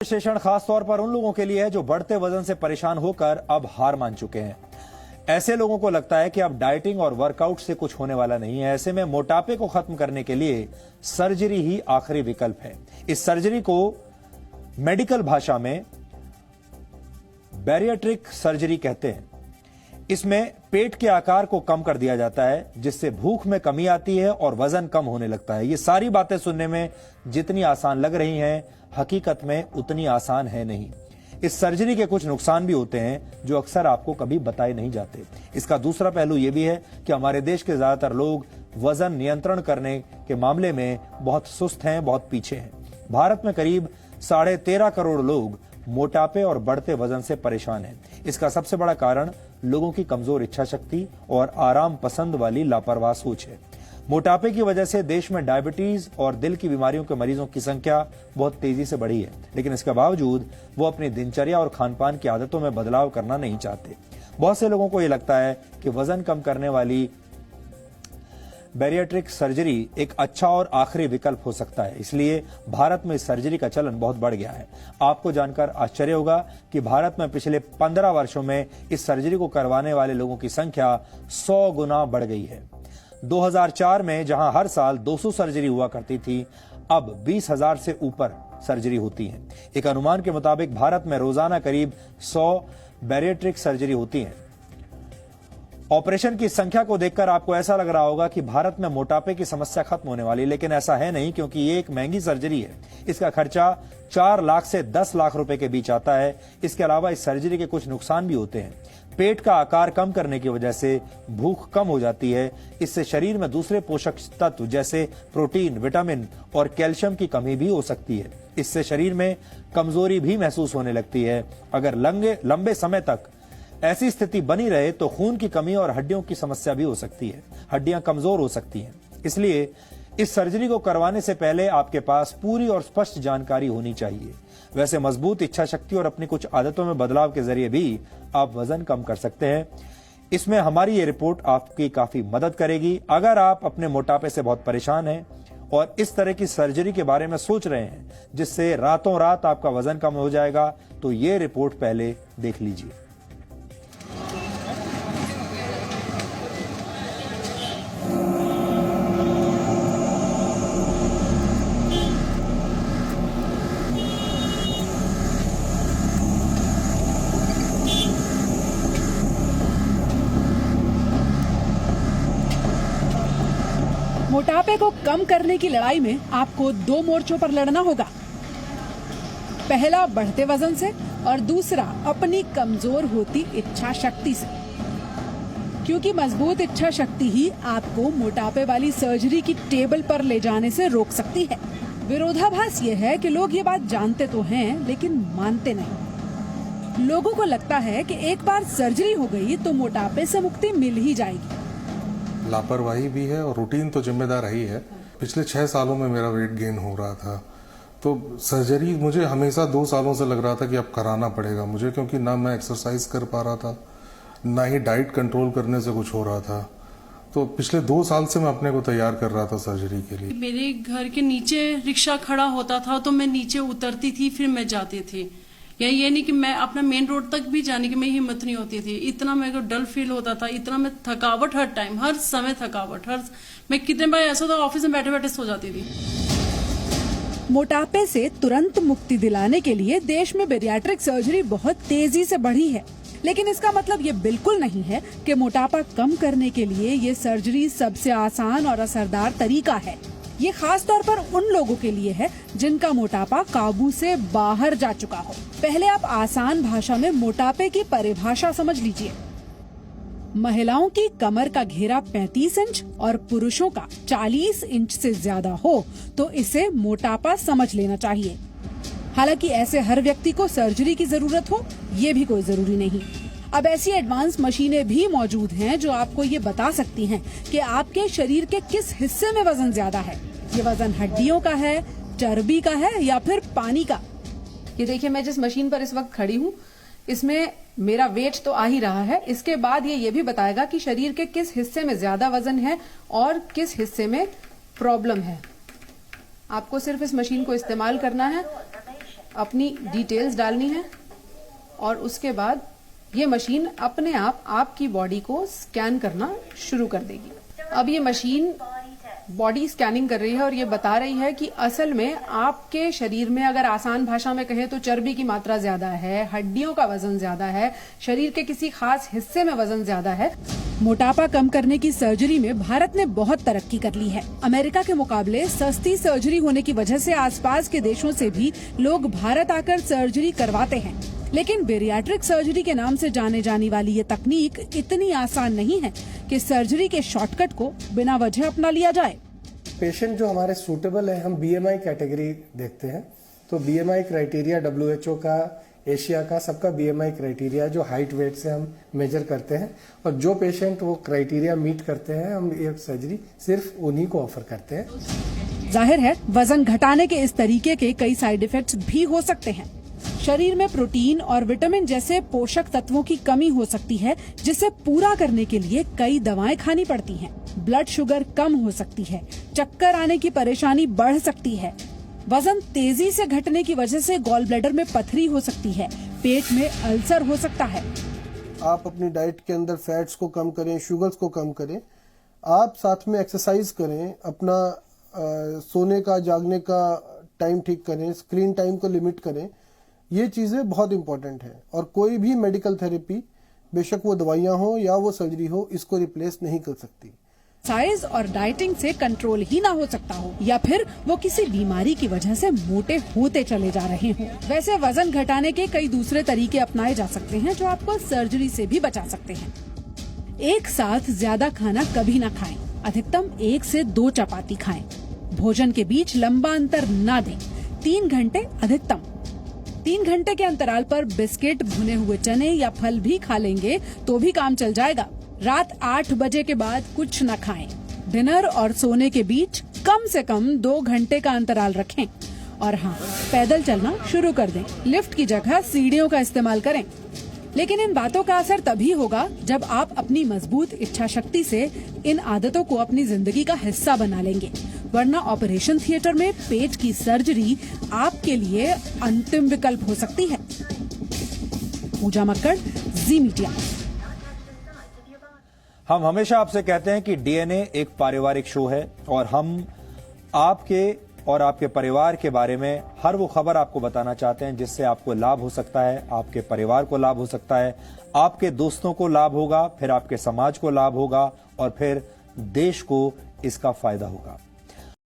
विश्लेषण खास तौर पर उन लोगों के लिए है जो बढ़ते वजन से परेशान होकर अब हार मान चुके हैं। ऐसे लोगों को लगता है कि अब डाइटिंग और वर्कआउट से कुछ होने वाला नहीं है। ऐसे में मोटापे को खत्म करने के लिए सर्जरी ही आखिरी विकल्प है। इस सर्जरी को मेडिकल भाषा में बैरिएट्रिक सर्जरी कहते हैं। इसमें पेट के आकार को कम कर दिया जाता है, जिससे भूख में कमी आती है और वजन कम होने लगता है। ये सारी बातें सुनने में जितनी आसान लग रही हैं, हकीकत में उतनी आसान है नहीं। इस सर्जरी के कुछ नुकसान भी होते हैं जो अक्सर आपको कभी बताए नहीं जाते। इसका दूसरा पहलू यह भी है कि हमारे देश के ज्यादातर लोग वजन नियंत्रण करने के मामले में बहुत सुस्त हैं, बहुत पीछे हैं। भारत में करीब 13.5 करोड़ लोग मोटापे और बढ़ते वजन से परेशान हैं। इसका सबसे बड़ा कारण लोगों की कमजोर इच्छा शक्ति और आराम पसंद वाली लापरवाह सोच है। मोटापे की वजह से देश में डायबिटीज और दिल की बीमारियों के मरीजों की संख्या बहुत तेजी से बढ़ी है, लेकिन इसके बावजूद वो अपनी दिनचर्या और खानपान की आदतों में बदलाव करना नहीं चाहते। बहुत से लोगों को ये लगता है कि वजन कम करने वाली बैरिएट्रिक सर्जरी एक अच्छा और आखिरी विकल्प हो सकता है, इसलिए भारत में इस सर्जरी का चलन बहुत बढ़ गया है। आपको जानकर आश्चर्य होगा कि भारत में पिछले 15 वर्षों में इस सर्जरी को करवाने वाले लोगों की संख्या 100 गुना बढ़ गई है। 2004 में जहां हर साल 200 सर्जरी हुआ करती थी, अब 20,000 से ऊपर सर्जरी होती है। एक अनुमान के मुताबिक भारत में रोजाना करीब 100 बैरिएट्रिक सर्जरी होती हैं। ऑपरेशन की संख्या को देखकर आपको ऐसा लग रहा होगा कि भारत में मोटापे की समस्या खत्म होने वाली, लेकिन ऐसा है नहीं, क्योंकि ये एक महंगी सर्जरी है। इसका खर्चा 4 लाख से 10 लाख रुपए के बीच आता है। इसके अलावा इस सर्जरी के कुछ नुकसान भी होते हैं। पेट का आकार कम करने की वजह से भूख कम हो जाती है। इससे शरीर में दूसरे पोषक तत्व जैसे प्रोटीन, विटामिन और कैल्शियम की कमी भी हो सकती है। इससे शरीर में कमजोरी भी महसूस होने लगती है। अगर लंबे समय तक ऐसी स्थिति बनी रहे तो खून की कमी और हड्डियों की समस्या भी हो सकती है। हड्डियां कमजोर हो सकती हैं। इसलिए इस सर्जरी को करवाने से पहले आपके पास पूरी और स्पष्ट जानकारी होनी चाहिए। वैसे मजबूत इच्छा शक्ति और अपनी कुछ आदतों में बदलाव के जरिए भी आप वजन कम कर सकते हैं। इसमें हमारी ये रिपोर्ट आपकी काफी मदद करेगी। अगर आप अपने मोटापे से बहुत परेशान हैं और इस तरह की सर्जरी के बारे में सोच रहे हैं जिससे रातों रात आपका वजन कम हो जाएगा, तो ये रिपोर्ट पहले देख लीजिए। मोटापे को कम करने की लड़ाई में आपको 2 मोर्चों पर लड़ना होगा। पहला बढ़ते वजन से और दूसरा अपनी कमजोर होती इच्छा शक्ति से, क्योंकि मजबूत इच्छा शक्ति ही आपको मोटापे वाली सर्जरी की टेबल पर ले जाने से रोक सकती है। विरोधाभास ये है कि लोग ये बात जानते तो हैं, लेकिन मानते नहीं। लोगों को लगता है कि एक बार सर्जरी हो गई तो मोटापे से मुक्ति मिल ही जाएगी। लापरवाही भी है और रूटीन तो जिम्मेदार ही है। पिछले 6 सालों में मेरा वेट गेन हो रहा था, तो सर्जरी मुझे हमेशा 2 सालों से लग रहा था कि अब कराना पड़ेगा मुझे, क्योंकि ना मैं एक्सरसाइज कर पा रहा था, ना ही डाइट कंट्रोल करने से कुछ हो रहा था। तो पिछले 2 साल से मैं अपने को तैयार कर रहा था सर्जरी के लिए। मेरे घर के नीचे रिक्शा खड़ा होता था तो मैं नीचे उतरती थी, फिर मैं जाती थी। या ये नहीं कि मैं अपना मेन रोड तक भी जाने की मेरी हिम्मत नहीं होती थी। इतना मेरे को डल फील होता था, इतना मैं थकावट हर टाइम, हर समय थकावट, मैं कितने बार ऐसा था ऑफिस में बैठे बैठे सो जाती थी। मोटापे से तुरंत मुक्ति दिलाने के लिए देश में बैरिएट्रिक सर्जरी बहुत तेजी से बढ़ी है, लेकिन इसका मतलब ये बिल्कुल नहीं है कि मोटापा कम करने के लिए ये सर्जरी सबसे आसान और असरदार तरीका है। ये खास तौर पर उन लोगों के लिए है जिनका मोटापा काबू से बाहर जा चुका हो। पहले आप आसान भाषा में मोटापे की परिभाषा समझ लीजिए। महिलाओं की कमर का घेरा 35 इंच और पुरुषों का 40 इंच से ज्यादा हो तो इसे मोटापा समझ लेना चाहिए। हालांकि ऐसे हर व्यक्ति को सर्जरी की जरूरत हो, ये भी कोई जरूरी नहीं। अब ऐसी एडवांस मशीनें भी मौजूद हैं जो आपको ये बता सकती हैं कि आपके शरीर के किस हिस्से में वजन ज्यादा है। ये वजन हड्डियों का है, चर्बी का है या फिर पानी का। ये देखिए, मैं जिस मशीन पर इस वक्त खड़ी हूँ, इसमें मेरा वेट तो आ ही रहा है। इसके बाद ये भी बताएगा कि शरीर के किस हिस्से में ज्यादा वजन है और किस हिस्से में प्रॉब्लम है। आपको सिर्फ इस मशीन को इस्तेमाल करना है अपनी डिटेल्स डालनी है और उसके बाद ये मशीन अपने आप आपकी बॉडी को स्कैन करना शुरू कर देगी। अब ये मशीन बॉडी स्कैनिंग कर रही है और ये बता रही है कि असल में आपके शरीर में, अगर आसान भाषा में कहें तो चर्बी की मात्रा ज्यादा है, हड्डियों का वजन ज्यादा है, शरीर के किसी खास हिस्से में वजन ज्यादा है। मोटापा कम करने की सर्जरी में भारत ने बहुत तरक्की कर ली है। अमेरिका के मुकाबले सस्ती सर्जरी होने की वजह से आसपास के देशों से भी लोग भारत आकर सर्जरी करवाते हैं। लेकिन बेरियाट्रिक सर्जरी के नाम से जाने जाने वाली ये तकनीक इतनी आसान नहीं है कि सर्जरी के शॉर्टकट को बिना वजह अपना लिया जाए। पेशेंट जो हमारे सूटेबल है, हम बीएमआई कैटेगरी देखते हैं। तो बीएमआई क्राइटेरिया WHO का, एशिया का, सबका बीएमआई क्राइटेरिया जो हाइट वेट से हम मेजर करते हैं, और जो पेशेंट वो क्राइटेरिया मीट करते हैं हम ये सर्जरी सिर्फ उन्हीं को ऑफर करते हैं। जाहिर है वजन घटाने के इस तरीके के कई साइड इफेक्ट्स भी हो सकते हैं। शरीर में प्रोटीन और विटामिन जैसे पोषक तत्वों की कमी हो सकती है, जिसे पूरा करने के लिए कई दवाएं खानी पड़ती हैं। ब्लड शुगर कम हो सकती है, चक्कर आने की परेशानी बढ़ सकती है, वजन तेजी से घटने की वजह से गॉल ब्लैडर में पथरी हो सकती है, पेट में अल्सर हो सकता है। आप अपनी डाइट के अंदर फैट्स को कम करें, शुगर्स को कम करें, आप साथ में एक्सरसाइज करें, अपना सोने का जागने का टाइम ठीक करें, स्क्रीन टाइम को लिमिट करें। ये चीजें बहुत इंपॉर्टेंट है और कोई भी मेडिकल थेरेपी, बेशक वो दवाइयां हो या वो सर्जरी हो, इसको रिप्लेस नहीं कर सकती। एक्सरसाइज और डाइटिंग से कंट्रोल ही ना हो सकता हो, या फिर वो किसी बीमारी की वजह से मोटे होते चले जा रहे हों। वैसे वजन घटाने के कई दूसरे तरीके अपनाए जा सकते हैं जो आपको सर्जरी से भी बचा सकते हैं। एक साथ ज्यादा खाना कभी ना खाएं, अधिकतम 1 से 2 चपाती खाएं। भोजन के बीच लंबा अंतर ना दें, 3 घंटे अधिकतम। 3 घंटे के अंतराल पर बिस्किट, भुने हुए चने या फल भी खा लेंगे तो भी काम चल जाएगा। रात 8 बजे के बाद कुछ न खाएं। डिनर और सोने के बीच कम से कम 2 घंटे का अंतराल रखें। और हाँ, पैदल चलना शुरू कर दें, लिफ्ट की जगह सीढ़ियों का इस्तेमाल करें। लेकिन इन बातों का असर तभी होगा जब आप अपनी मजबूत इच्छा शक्ति से इन आदतों को अपनी जिंदगी का हिस्सा बना लेंगे, वरना ऑपरेशन थिएटर में पेट की सर्जरी आपके लिए अंतिम विकल्प हो सकती है। पूजा मक्कड़, जी मीडिया। हम हमेशा आपसे कहते हैं कि डीएनए एक पारिवारिक शो है और हम आपके और आपके परिवार के बारे में हर वो खबर आपको बताना चाहते हैं जिससे आपको लाभ हो सकता है, आपके परिवार को लाभ हो सकता है, आपके दोस्तों को लाभ होगा, फिर आपके समाज को लाभ होगा और फिर देश को इसका फायदा होगा।